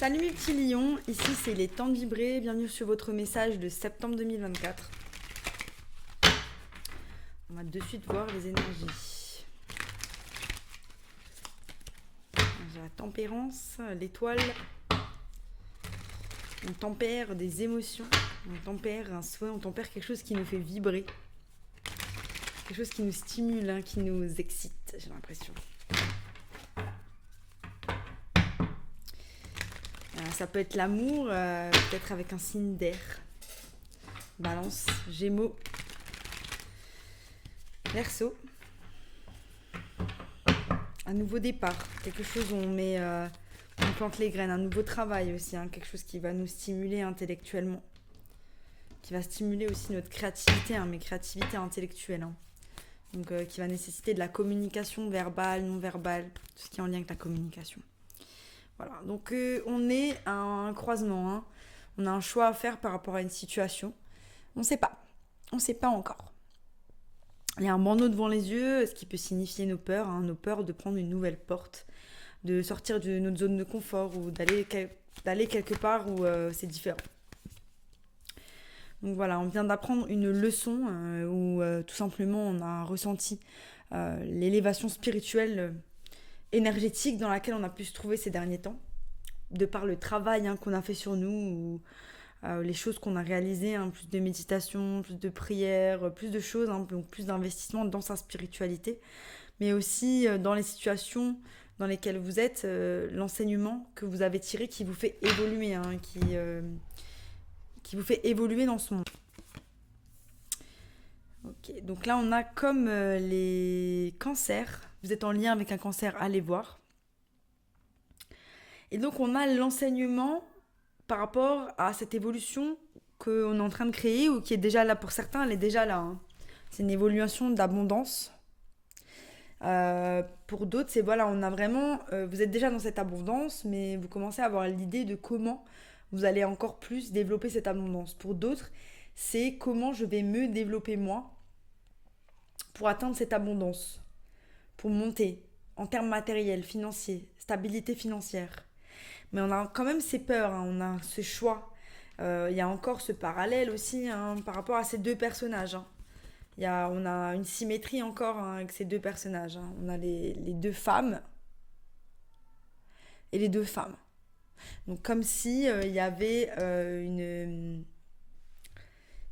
Salut mes petits lions, ici c'est les temps de vibrer, bienvenue sur votre message de septembre 2024. On va de suite voir les énergies. J'ai la tempérance, l'étoile. On tempère des émotions, on tempère un souhait, on tempère quelque chose qui nous fait vibrer. Quelque chose qui nous stimule, qui nous excite, j'ai l'impression. Ça peut être l'amour, peut-être avec un signe d'air. Balance, Gémeaux, Verseau. Un nouveau départ, quelque chose où on plante les graines, un nouveau travail aussi, quelque chose qui va nous stimuler intellectuellement, qui va stimuler aussi notre créativité, mais créativité intellectuelle. Donc qui va nécessiter de la communication verbale, non verbale, tout ce qui est en lien avec la communication. Voilà, donc on est à un croisement, on a un choix à faire par rapport à une situation. On ne sait pas encore. Il y a un bandeau devant les yeux, ce qui peut signifier nos peurs de prendre une nouvelle porte, de sortir de notre zone de confort ou d'aller quelque part où c'est différent. Donc voilà, on vient d'apprendre une leçon où tout simplement on a ressenti l'élévation spirituelle énergétique dans laquelle on a pu se trouver ces derniers temps, de par le travail qu'on a fait sur nous, ou les choses qu'on a réalisées, plus de méditation, plus de prière, plus de choses, donc plus d'investissement dans sa spiritualité, mais aussi dans les situations dans lesquelles vous êtes, l'enseignement que vous avez tiré qui vous fait évoluer, qui vous fait évoluer dans ce monde. Ok, donc là on a comme les cancers. Vous êtes en lien avec un cancer, allez voir. Et donc on a l'enseignement par rapport à cette évolution qu'on est en train de créer ou qui est déjà là pour certains, elle est déjà là. C'est une évolution d'abondance. Pour d'autres, c'est voilà, on a vraiment, vous êtes déjà dans cette abondance, mais vous commencez à avoir l'idée de comment vous allez encore plus développer cette abondance. Pour d'autres, c'est comment je vais me développer moi pour atteindre cette abondance, pour monter en termes matériels, financiers, stabilité financière. Mais on a quand même ces peurs, on a ce choix. Il y a encore ce parallèle aussi par rapport à ces deux personnages. On a une symétrie encore avec ces deux personnages. On a les deux femmes et les deux femmes. Donc comme si il y avait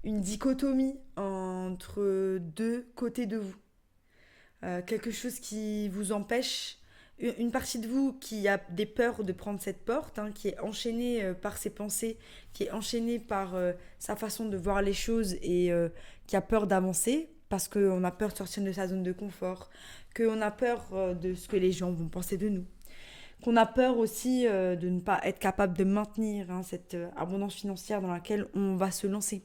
une dichotomie entre deux côtés de vous. Quelque chose qui vous empêche, une partie de vous qui a des peurs de prendre cette porte, qui est enchaînée par ses pensées, qui est enchaînée par sa façon de voir les choses et qui a peur d'avancer parce qu'on a peur de sortir de sa zone de confort, qu'on a peur de ce que les gens vont penser de nous, qu'on a peur aussi de ne pas être capable de maintenir cette abondance financière dans laquelle on va se lancer.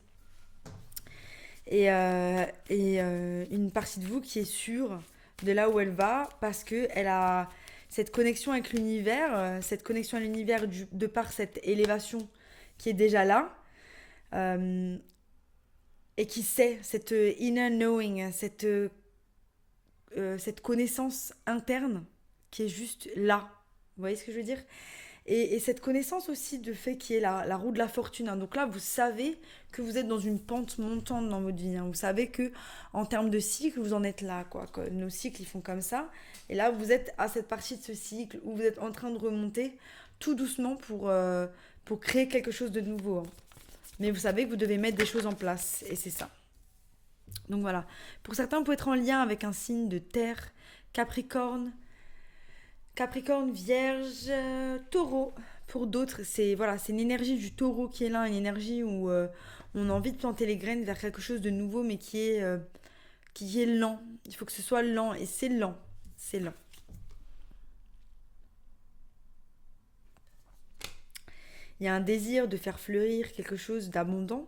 Et une partie de vous qui est sûre de là où elle va parce qu'elle a cette connexion avec l'univers, cette connexion à l'univers de par cette élévation qui est déjà là, et qui sait, cette inner knowing, cette connaissance interne qui est juste là. Vous voyez ce que je veux dire ? Et cette connaissance aussi de fait qui est la roue de la fortune. Donc là, vous savez que vous êtes dans une pente montante dans votre vie. Vous savez que en termes de cycle, vous en êtes là. Nos cycles, ils font comme ça. Et là, vous êtes à cette partie de ce cycle où vous êtes en train de remonter tout doucement pour créer quelque chose de nouveau. Mais vous savez que vous devez mettre des choses en place. Et c'est ça. Donc voilà. Pour certains, vous pouvez être en lien avec un signe de terre, Capricorne, Vierge, Taureau. Pour d'autres, c'est une énergie du Taureau qui est là, une énergie où on a envie de planter les graines vers quelque chose de nouveau, mais qui est lent. Il faut que ce soit lent, et c'est lent. C'est lent. Il y a un désir de faire fleurir quelque chose d'abondant.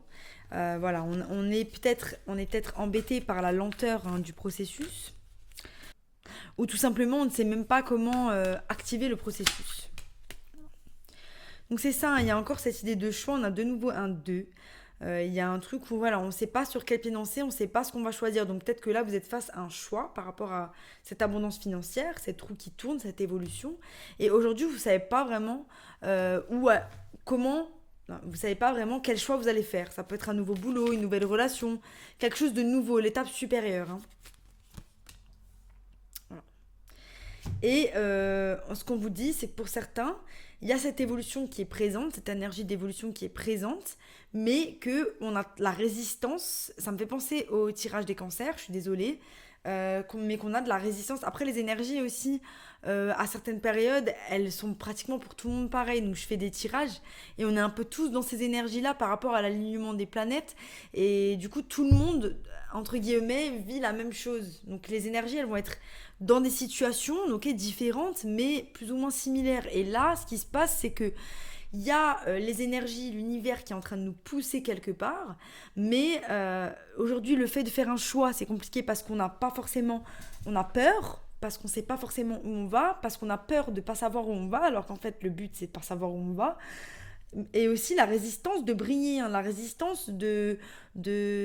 On est peut-être embêté par la lenteur du processus. Ou tout simplement, on ne sait même pas comment activer le processus. Donc c'est ça, il y a encore cette idée de choix. On a de nouveau un 2. Il y a un truc où voilà, on ne sait pas sur quel pied danser, on ne sait pas ce qu'on va choisir. Donc peut-être que là, vous êtes face à un choix par rapport à cette abondance financière, cette roue qui tourne, cette évolution. Et aujourd'hui, vous ne savez pas vraiment comment... non, vous ne savez pas vraiment quel choix vous allez faire. Ça peut être un nouveau boulot, une nouvelle relation, quelque chose de nouveau, l'étape supérieure, hein. Voilà. Et ce qu'on vous dit, c'est que pour certains, il y a cette évolution qui est présente, cette énergie d'évolution qui est présente, mais que on a la résistance. Ça me fait penser au tirage des cancers, je suis désolée, mais qu'on a de la résistance. Après, les énergies aussi, à certaines périodes, elles sont pratiquement pour tout le monde pareilles. Donc, je fais des tirages et on est un peu tous dans ces énergies-là par rapport à l'alignement des planètes. Et du coup, tout le monde, entre guillemets, vit la même chose. Donc, les énergies, elles vont être dans des situations, ok, différentes, mais plus ou moins similaires. Et là, ce qui se passe, c'est que il y a les énergies, l'univers qui est en train de nous pousser quelque part, mais aujourd'hui, le fait de faire un choix, c'est compliqué parce qu'on n'a pas forcément, on a peur, parce qu'on ne sait pas forcément où on va, parce qu'on a peur de ne pas savoir où on va, alors qu'en fait, le but, c'est de ne pas savoir où on va. Et aussi la résistance de briller, hein, la résistance de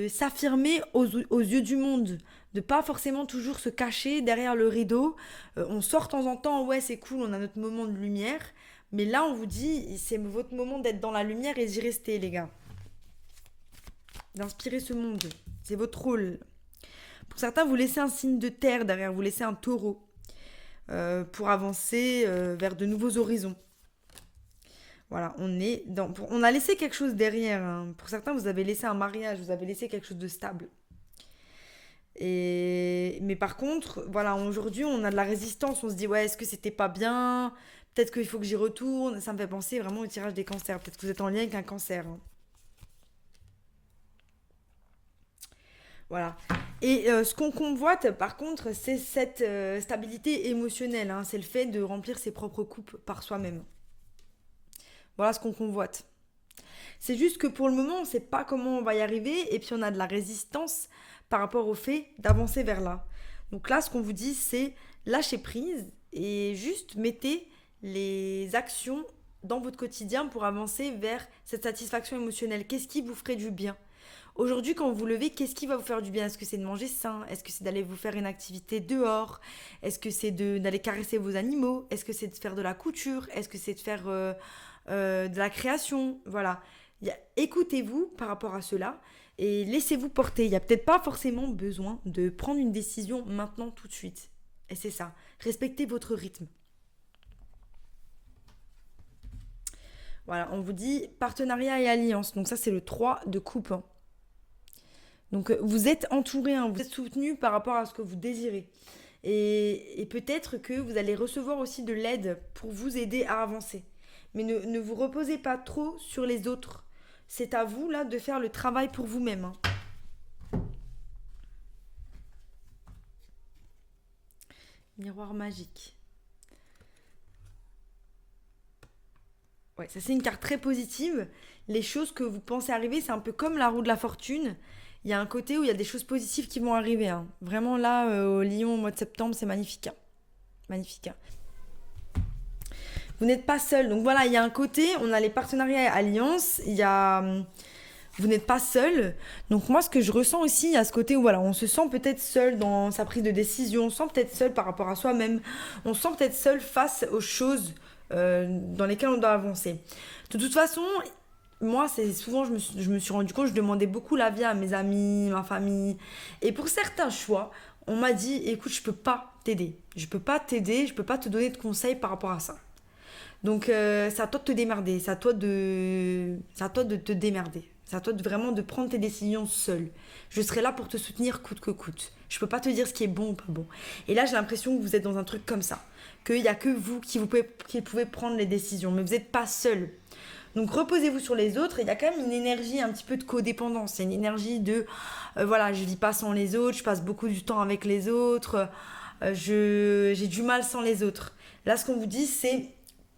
s'affirmer aux yeux du monde, de pas forcément toujours se cacher derrière le rideau. On sort de temps en temps, ouais c'est cool, on a notre moment de lumière, mais là on vous dit, c'est votre moment d'être dans la lumière et d'y rester les gars. D'inspirer ce monde, c'est votre rôle. Pour certains, vous laissez un signe de terre derrière, vous laissez un taureau pour avancer vers de nouveaux horizons. Voilà, on a laissé quelque chose derrière, hein. Pour certains, vous avez laissé un mariage, vous avez laissé quelque chose de stable. Mais par contre, voilà, aujourd'hui, on a de la résistance. On se dit, ouais, est-ce que c'était pas bien? Peut-être qu'il faut que j'y retourne. Ça me fait penser vraiment au tirage des cancers. Peut-être que vous êtes en lien avec un cancer, hein. Voilà. Et ce qu'on convoite, par contre, c'est cette stabilité émotionnelle, hein. C'est le fait de remplir ses propres coupes par soi-même. Voilà ce qu'on convoite. C'est juste que pour le moment, on ne sait pas comment on va y arriver et puis on a de la résistance par rapport au fait d'avancer vers là. Donc là, ce qu'on vous dit, c'est lâcher prise et juste mettez les actions dans votre quotidien pour avancer vers cette satisfaction émotionnelle. Qu'est-ce qui vous ferait du bien? Aujourd'hui, quand vous vous levez, qu'est-ce qui va vous faire du bien? Est-ce que c'est de manger sain? Est-ce que c'est d'aller vous faire une activité dehors? Est-ce que c'est d'aller caresser vos animaux? Est-ce que c'est de faire de la couture? Est-ce que c'est de faire de la création? Voilà. Écoutez-vous par rapport à cela et laissez-vous porter. Il n'y a peut-être pas forcément besoin de prendre une décision maintenant tout de suite. Et c'est ça. Respectez votre rythme. Voilà, on vous dit partenariat et alliance. Donc ça, c'est le 3 de coupe, hein. Donc vous êtes entouré, hein, vous êtes soutenu par rapport à ce que vous désirez. Et peut-être que vous allez recevoir aussi de l'aide pour vous aider à avancer. Mais ne vous reposez pas trop sur les autres. C'est à vous là de faire le travail pour vous-même, hein. Miroir magique. Ouais, ça c'est une carte très positive. Les choses que vous pensez arriver, c'est un peu comme la roue de la fortune. Il y a un côté où il y a des choses positives qui vont arriver, hein. Vraiment là, au Lion, au mois de septembre, c'est magnifique, hein. Magnifique, hein. Vous n'êtes pas seul. Donc voilà, il y a un côté, on a les partenariats et alliances, il y a... Vous n'êtes pas seul. Donc moi, ce que je ressens aussi, il y a ce côté où voilà, on se sent peut-être seul dans sa prise de décision, on se sent peut-être seul par rapport à soi-même, on se sent peut-être seul face aux choses dans lesquelles on doit avancer. De toute façon, moi, c'est souvent, je me suis rendu compte, je demandais beaucoup l'avis à mes amis, ma famille. Et pour certains choix, on m'a dit, écoute, je peux pas t'aider. Je peux pas t'aider, je peux pas te donner de conseils par rapport à ça. Donc, c'est à toi de te démerder. C'est à toi de te démerder. C'est à toi vraiment de prendre tes décisions seul. Je serai là pour te soutenir coûte que coûte. Je peux pas te dire ce qui est bon ou pas bon. Et là, j'ai l'impression que vous êtes dans un truc comme ça. Qu'il n'y a que vous qui pouvez prendre les décisions. Mais vous n'êtes pas seul. Donc, reposez-vous sur les autres. Il y a quand même une énergie un petit peu de codépendance. C'est une énergie de, voilà, je vis pas sans les autres. Je passe beaucoup du temps avec les autres. J'ai du mal sans les autres. Là, ce qu'on vous dit, c'est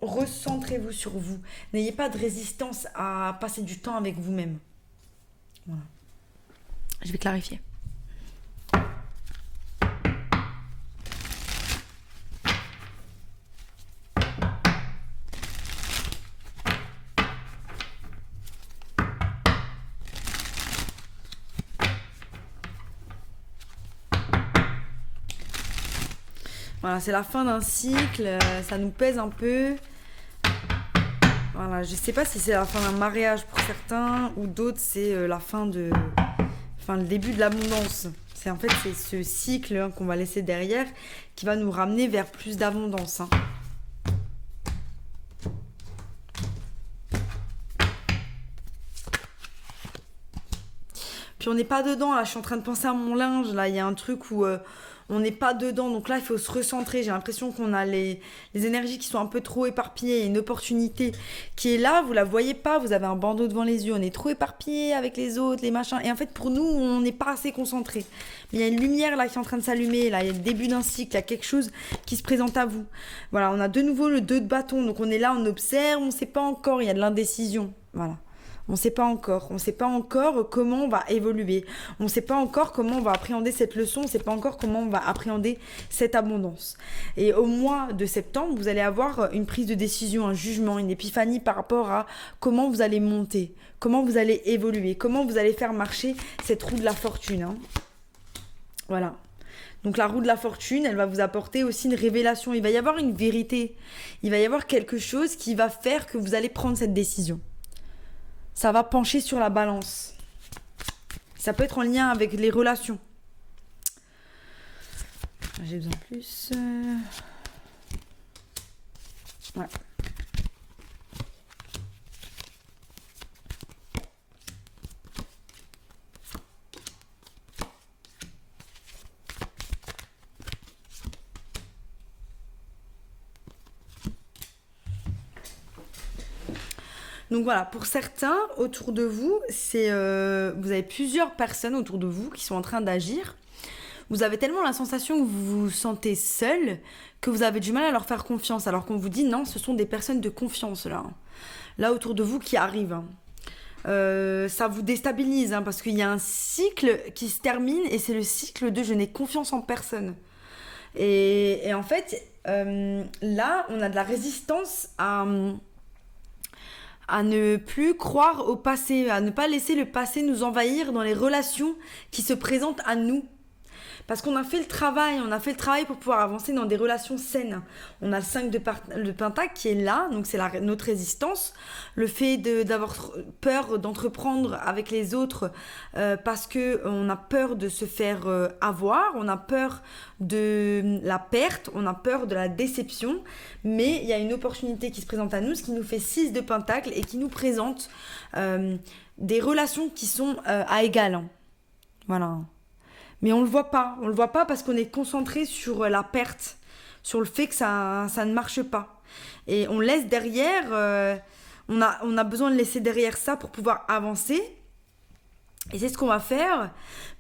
recentrez-vous sur vous. N'ayez pas de résistance à passer du temps avec vous-même. Voilà. Je vais clarifier. Voilà, c'est la fin d'un cycle, ça nous pèse un peu. Voilà, je sais pas si c'est la fin d'un mariage pour certains ou d'autres, c'est enfin, le début de l'abondance. En fait, c'est ce cycle hein, qu'on va laisser derrière qui va nous ramener vers plus d'abondance. Hein. Puis on n'est pas dedans, là, je suis en train de penser à mon linge, là, il y a un truc où on n'est pas dedans, donc là, il faut se recentrer. J'ai l'impression qu'on a les énergies qui sont un peu trop éparpillées, il y a une opportunité qui est là, vous la voyez pas, vous avez un bandeau devant les yeux, on est trop éparpillé avec les autres, les machins, et en fait, pour nous, on n'est pas assez concentré. Mais il y a une lumière, là, qui est en train de s'allumer, là, il y a le début d'un cycle, il y a quelque chose qui se présente à vous. Voilà, on a de nouveau le 2 de bâton, donc on est là, on observe, on ne sait pas encore, il y a de l'indécision, voilà. On ne sait pas encore. On ne sait pas encore comment on va évoluer. On ne sait pas encore comment on va appréhender cette leçon. On ne sait pas encore comment on va appréhender cette abondance. Et au mois de septembre, vous allez avoir une prise de décision, un jugement, une épiphanie par rapport à comment vous allez monter, comment vous allez évoluer, comment vous allez faire marcher cette roue de la fortune. Hein. Voilà. Donc la roue de la fortune, elle va vous apporter aussi une révélation. Il va y avoir une vérité. Il va y avoir quelque chose qui va faire que vous allez prendre cette décision. Ça va pencher sur la balance. Ça peut être en lien avec les relations. J'ai besoin de plus. Ouais. Donc voilà, pour certains autour de vous, vous avez plusieurs personnes autour de vous qui sont en train d'agir. Vous avez tellement la sensation que vous vous sentez seul que vous avez du mal à leur faire confiance, alors qu'on vous dit non, ce sont des personnes de confiance là autour de vous qui arrivent. Ça vous déstabilise parce qu'il y a un cycle qui se termine et c'est le cycle de je n'ai confiance en personne. Et en fait, là, on a de la résistance à ne plus croire au passé, à ne pas laisser le passé nous envahir dans les relations qui se présentent à nous. Parce qu'on a fait le travail, pour pouvoir avancer dans des relations saines. On a le 5 de Pentacle qui est là, donc c'est notre résistance. Le fait d'avoir peur d'entreprendre avec les autres parce qu'on a peur de se faire avoir, on a peur de la perte, on a peur de la déception. Mais il y a une opportunité qui se présente à nous, ce qui nous fait 6 de Pentacle et qui nous présente des relations qui sont à égal. Hein. Voilà. Mais on le voit pas parce qu'on est concentré sur la perte, sur le fait que ça ne marche pas. Et on laisse derrière, on a besoin de laisser derrière ça pour pouvoir avancer. Et c'est ce qu'on va faire.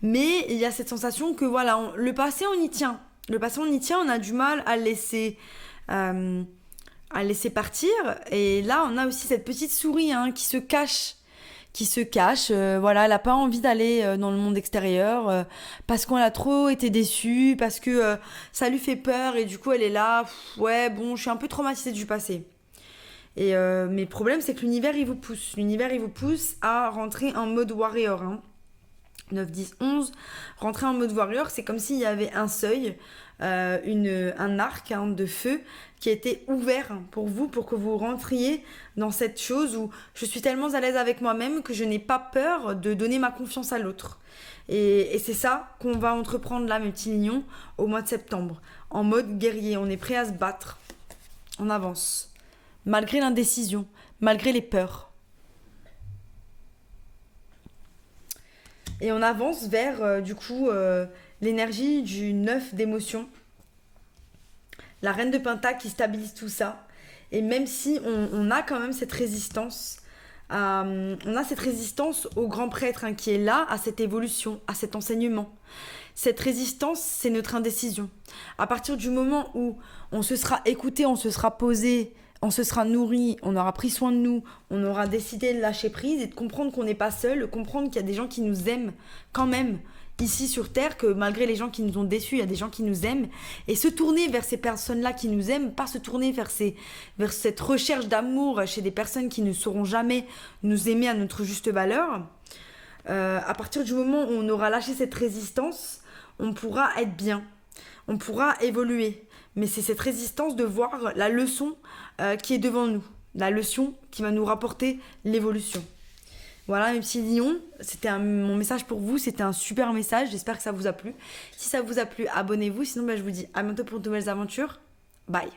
Mais il y a cette sensation que voilà, le passé on y tient. On a du mal à laisser partir. Et là on a aussi cette petite souris qui se cache. Voilà, elle n'a pas envie d'aller dans le monde extérieur parce qu'on a trop été déçue, parce que ça lui fait peur et du coup elle est là, ouais bon, je suis un peu traumatisée du passé. Mais le problème c'est que l'univers il vous pousse à rentrer en mode warrior. 9, 10, 11, rentrer en mode warrior, c'est comme s'il y avait un seuil, un arc de feu qui était ouvert pour vous, pour que vous rentriez dans cette chose où je suis tellement à l'aise avec moi-même que je n'ai pas peur de donner ma confiance à l'autre. Et c'est ça qu'on va entreprendre là, mes petits mignons, au mois de septembre. En mode guerrier, on est prêt à se battre. On avance. Malgré l'indécision, malgré les peurs. Et on avance vers, l'énergie du 9 d'émotion. La reine de Pentacle qui stabilise tout ça. Et même si on a quand même cette résistance, au grand prêtre qui est là, à cette évolution, à cet enseignement. Cette résistance, c'est notre indécision. À partir du moment où on se sera écouté, on se sera posé, on se sera nourri, on aura pris soin de nous, on aura décidé de lâcher prise et de comprendre qu'on n'est pas seul, comprendre qu'il y a des gens qui nous aiment quand même ici sur Terre, que malgré les gens qui nous ont déçus, il y a des gens qui nous aiment, et se tourner vers ces personnes-là qui nous aiment, pas se tourner vers cette recherche d'amour chez des personnes qui ne sauront jamais nous aimer à notre juste valeur. À partir du moment où on aura lâché cette résistance, on pourra être bien, on pourra évoluer. mais c'est cette résistance de voir la leçon qui est devant nous, la leçon qui va nous rapporter l'évolution. Voilà, mes petits lions, mon message pour vous, c'était un super message, j'espère que ça vous a plu. Si ça vous a plu, abonnez-vous, sinon je vous dis à bientôt pour de nouvelles aventures. Bye.